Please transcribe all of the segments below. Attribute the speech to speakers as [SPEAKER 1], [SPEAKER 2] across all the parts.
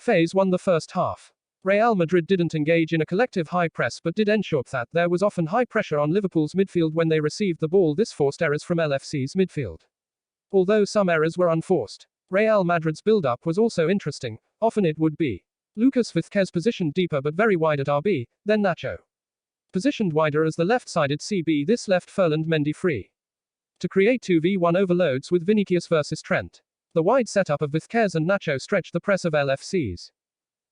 [SPEAKER 1] Phase 1. The first half. Real Madrid didn't engage in a collective high press but did ensure that there was often high pressure on Liverpool's midfield when they received the ball. This forced errors from LFC's midfield. Although some errors were unforced, Real Madrid's build-up was also interesting. Often it would be Lucas Vázquez positioned deeper but very wide at RB, then Nacho positioned wider as the left-sided CB. This left Ferland Mendy free to create 2v1 overloads with Vinicius versus Trent. The wide setup of Vázquez and Nacho stretched the press of LFC's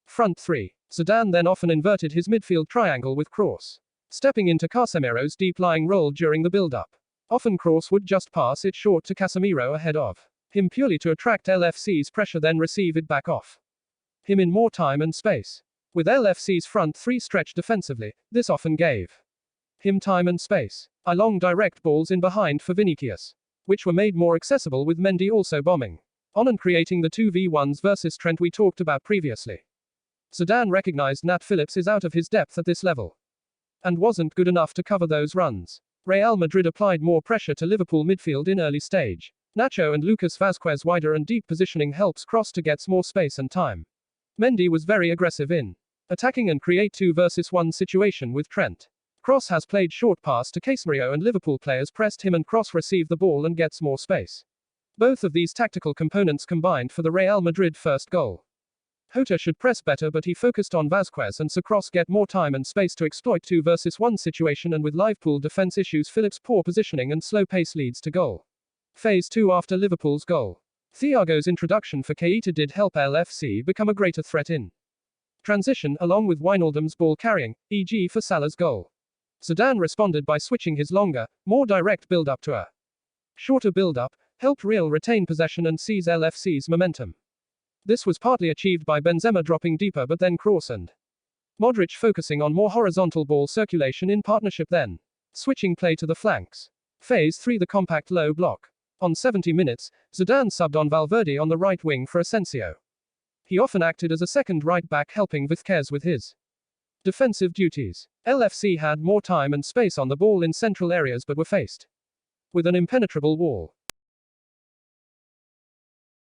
[SPEAKER 1] front three. Zidane then often inverted his midfield triangle with Kross stepping into Casemiro's deep-lying role during the build-up. Often Kross would just pass it short to Casemiro ahead of him purely to attract LFC's pressure, then receive it back off him in more time and space. With LFC's front three stretched defensively, this often gave him time and space. Long direct balls in behind for Vinicius, which were made more accessible with Mendy also bombing on and creating the 2v1s versus Trent we talked about previously. Zidane recognized Nat Phillips is out of his depth at this level and wasn't good enough to cover those runs. Real Madrid applied more pressure to Liverpool midfield in early stage. Nacho and Lucas Vázquez wider and deep positioning helps Kross to get more space and time. Mendy was very aggressive in attacking and create 2 versus 1 situation with Trent. Kross has played short pass to Casemiro and Liverpool players pressed him and Kross received the ball and gets more space. Both of these tactical components combined for the Real Madrid first goal. Jota should press better but he focused on Vázquez and so Kross get more time and space to exploit 2 versus 1 situation, and with Liverpool defense issues Phillips' poor positioning and slow pace leads to goal. Phase 2. After Liverpool's goal, Thiago's introduction for Keita did help LFC become a greater threat in transition, along with Wijnaldum's ball carrying, e.g. for Salah's goal. Zidane responded by switching his longer, more direct build-up to a shorter build-up, helped Real retain possession and seize LFC's momentum. This was partly achieved by Benzema dropping deeper but then Kross and Modric focusing on more horizontal ball circulation in partnership, then switching play to the flanks. Phase 3. The compact low block. On 70 minutes, Zidane subbed on Valverde on the right wing for Asensio. He often acted as a second right back, helping Vázquez with his defensive duties. LFC had more time and space on the ball in central areas but were faced with an impenetrable wall.